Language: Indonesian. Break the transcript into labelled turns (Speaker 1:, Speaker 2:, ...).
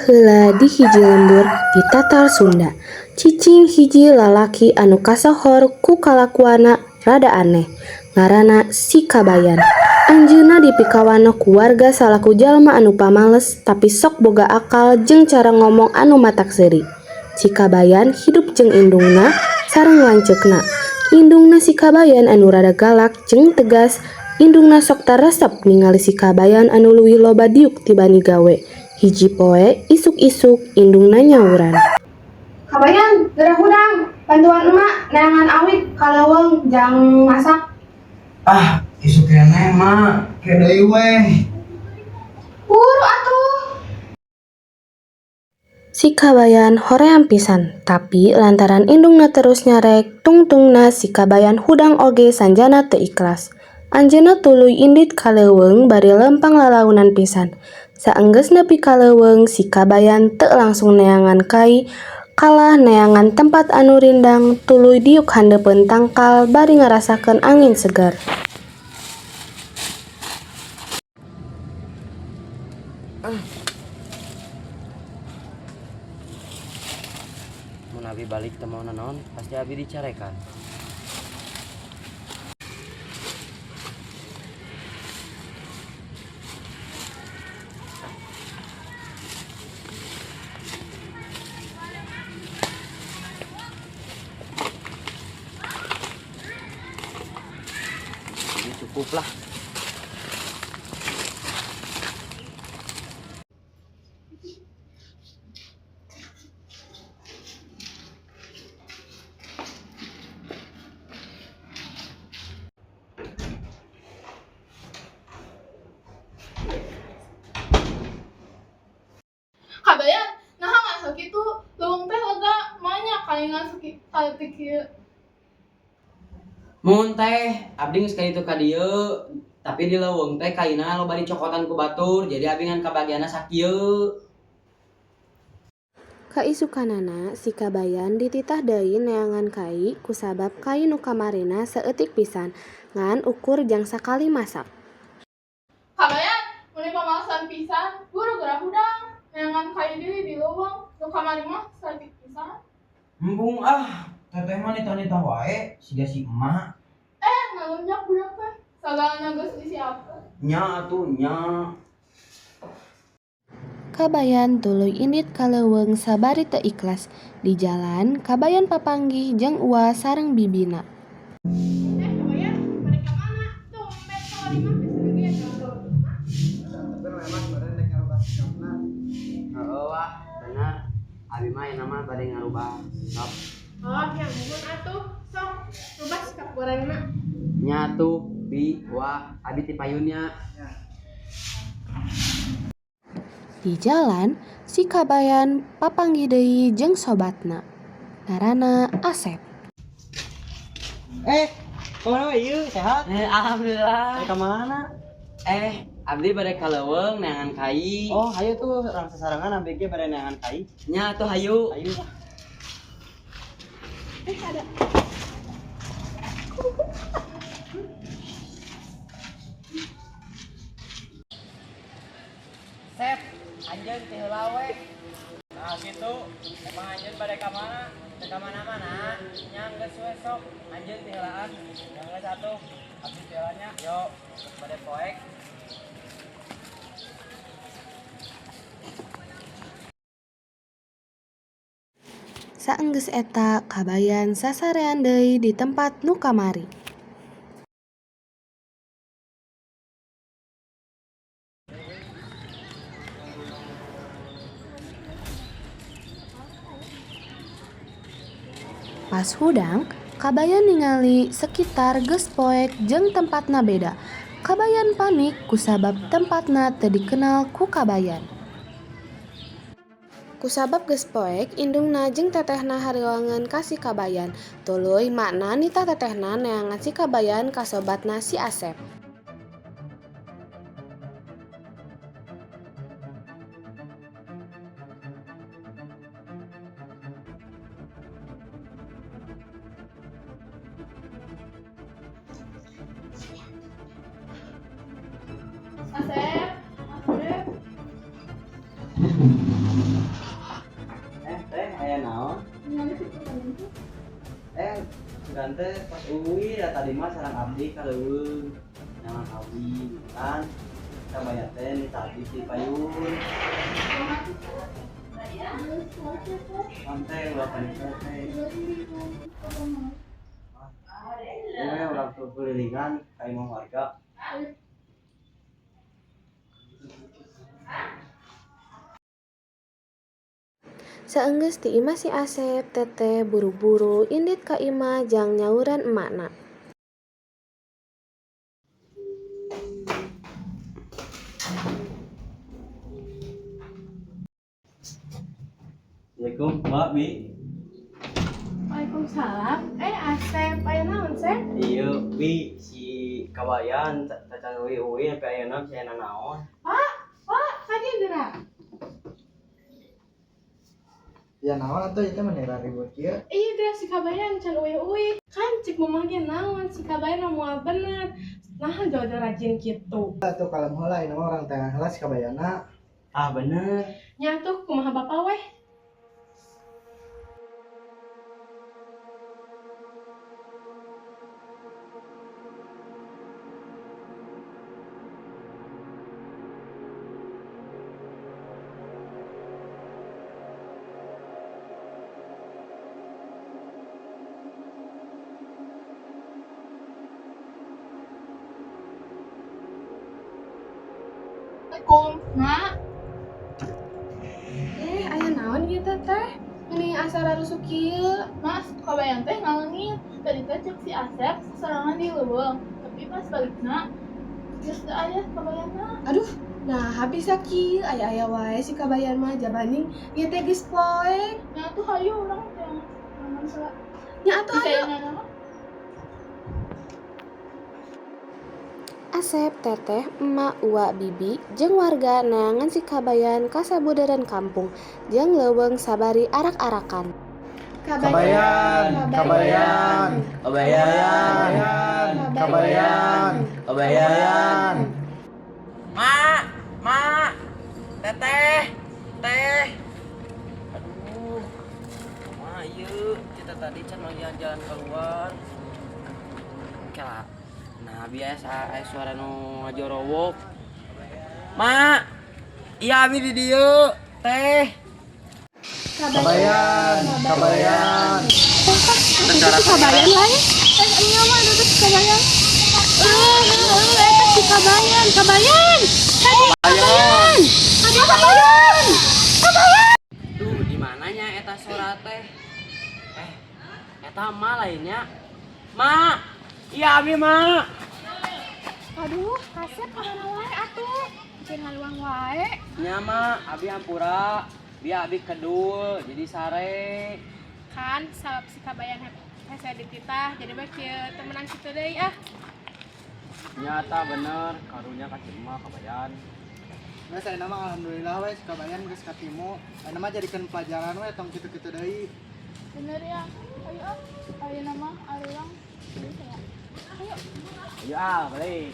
Speaker 1: Heula di hiji lembur di Tatar Sunda, cicing hiji lalaki anu kasohor ku kalakuana rada aneh, ngaranna Si Kabayan. Anjeunna dipikawana ku warga salaku jalma anu pamales tapi sok boga akal jeung cara ngomong anu matak seuri. Si Kabayan hidup jeung indungna sareng lanceukna. Indungna Si Kabayan anu rada galak jeung tegas, indungna sok taresep ningali Si Kabayan anu leuwih loba diuk tibani gawe. Hiji poe isuk-isuk indungna nyauran.
Speaker 2: Kabayan, geura hudang, bantuan emak neangan awit kaleuweung jang masak.
Speaker 3: Isuk keneh mak, ke deui weh.
Speaker 2: Buru atuh.
Speaker 1: Si Kabayan hoream pisan, tapi lantaran indungna terus nyarek, tungtungna Si Kabayan hudang oge sanjana teu ikhlas. Anjeunna tuluy indit kaleuweung bari lempang lalaunan pisan. Saenggeus nepi kaleuweung, Si Kabayan teu langsung neangan kai, kalah neangan tempat anu rindang, tuluy diuk handeupeun tangkal bari ngarasakeun angin segar.
Speaker 4: Mun abi balik teu mau naon, pasti abi dicarekan. Ini cukup lah.
Speaker 2: Kabayan, naha ngasuh kitu, leuweung teh lega manya kalingan sakitu kieu.
Speaker 4: Mun teh abdi geus ka ditu ka dieu, tapi di leuweung teh kaina loba dicokotan ku batur, jadi abi ngan kabagianna sakieu.
Speaker 1: Kaisukanana Si Kabayan dititah deui neangan kai kusabab kai nu kamarena saeutik pisan ngan ukur jang sakali masak.
Speaker 2: Kabayan, mun pamalasan pisan, buru geura hudang, neangan kai deui di leuweung, nu kamari mah saeutik pisan.
Speaker 3: Embung teteh mah nita-nita wae, siga si emak.
Speaker 2: Ngalunjak budak teh, sagalana geus disiapkeun.
Speaker 3: Nya atuh nya.
Speaker 1: Kabayan tuluy indit kaleuweung sabari teu ikhlas. Di jalan, Kabayan papanggih jeung Uwa sareng bibina.
Speaker 2: Kabayan, balik ka mana? Tumben kamari mah geus leuwih
Speaker 3: Tapi memang badan rek ngarubah sikapna.
Speaker 4: Heeh wah, bener. Abi mah enak mah bade ngarubah sikap.
Speaker 2: Oh, yang nuhun atuh. Sok, rubah sikap gorengna.
Speaker 4: Nya tuh bi wah abi ti payunnya.
Speaker 1: Di jalan, Si Kabayan papanggih deui jeung sobatna. Ngaranna Asep.
Speaker 3: Kemana we ieu? Sehat?
Speaker 4: Alhamdulillah.
Speaker 3: Ka mana?
Speaker 4: Abdi bade kaleuweung neangan kai.
Speaker 3: Oh, hayu tuh orang sasarangan abg bade neangan kai.
Speaker 4: Nya tuh hayu.
Speaker 3: Hayu.
Speaker 2: Ada.
Speaker 4: Sep, anjeun teh heula we. Nah gitu, emang anjeun bade ka mana? Teu ka mana-mana. Nya geus we sok, anjeun teh heulaan. Yang geus atuh, abdi teh heulanya. Yo, bade poek.
Speaker 1: Saenggeus eta, Kabayan sasarean deui di tempat nu kamari. Pas hudang, Kabayan ningali sekitar geus poek jeung tempatna beda. Kabayan panik kusabab tempatna teu dikenal ku Kabayan. Kusabab geus poek, indungna jeung tetehna hariwangeun ka Si Kabayan. Tuluy makna nitah tetehna neangan Si Kabayan ka sobatna si Asep.
Speaker 2: Asep.
Speaker 4: sugan teh pas uwi da tadi mah sareng abdi kaleuweung. Nyaman abdi kan. Kabayar teh ni tadi di payun. Santai ulah tadi teh. Ini orang tuh kelilingan kayak mau warga.
Speaker 1: Saenggeus ti imah si Asep, teteh buru-buru indit ka imah jang nyauran emakna.
Speaker 4: Assalamualaikum, Mbak Bi.
Speaker 2: Waalaikumsalam. Asep, aya naon, Sep?
Speaker 4: Iya, Bi, si kabayan cacan uwi tapi ayeuna si aya naon.
Speaker 2: Pak, tadi gerak.
Speaker 5: Ya naon atuh itu menira ribut kieu.
Speaker 2: Iya gerak si kabayan can uwi-uwi. Kan cik mamah ge naon si kabayan moal bener. Nah, jauh-jauh rajin gitu.
Speaker 5: Atuh kalem heula ini mah orang tengah heula si kabayana.
Speaker 4: Ah bener.
Speaker 2: Nya tuh kumaha bapak weh. Assalamualaikum, Mak.
Speaker 1: Aya naon ieu teteh? Ini asal rusuk kieu.
Speaker 2: Mas, kabayan teh ngalengin. Tadi teh cek si Asep serangan di leuweung. Tapi pas balikna, geus teu aya kabayana.
Speaker 1: Aduh, nah habis kieu aya-aya wae si kabayan mah jabanding ieu teh geus poe.
Speaker 2: Nah tuh hayu urang teh yang salah.
Speaker 1: Nya atuh
Speaker 2: Bisa
Speaker 1: aya.
Speaker 2: yang nama?
Speaker 1: Asep, teteh, emak, uwa, bibi, jeung warga neangan si kabayan ka sabudeureun kampung, jeung leuweung sabari arak-arakan.
Speaker 5: Kabayan.
Speaker 4: Mak, teteh. Aduh, mak ieu kita tadi can mau jalan keluar. Kala, nah biasa aya suara nu ngajorowok. Mak, iya abi di dieu, teh.
Speaker 5: Kabayan.
Speaker 1: Kabayan lain? Iya mah itu si kabayan. Eta si kabayan.
Speaker 4: Duh, di mananya eta suara teh? Eta mah lainnya. Mak, iya abi mak.
Speaker 2: Aduh, Asep kemana wae atuh? Bikin haluang wae.
Speaker 4: Nya mak, abi hampura. Biar abi kedul, jadi sare.
Speaker 2: Kan sabab si kabayan hese dititah, jadi bae kieu temenan kitu deui ah.
Speaker 4: Nyata bener, karunya ka Cima kabayan.
Speaker 5: Nah, saya nama alhamdulillah we si kabayan geus katimu. Aya mah jadikeun pelajaran we tong kitu-kitu deui.
Speaker 2: Bener ya. Ayo ah, ayo nama arurang. Bisa ya. Ayo.
Speaker 4: Ayo balik.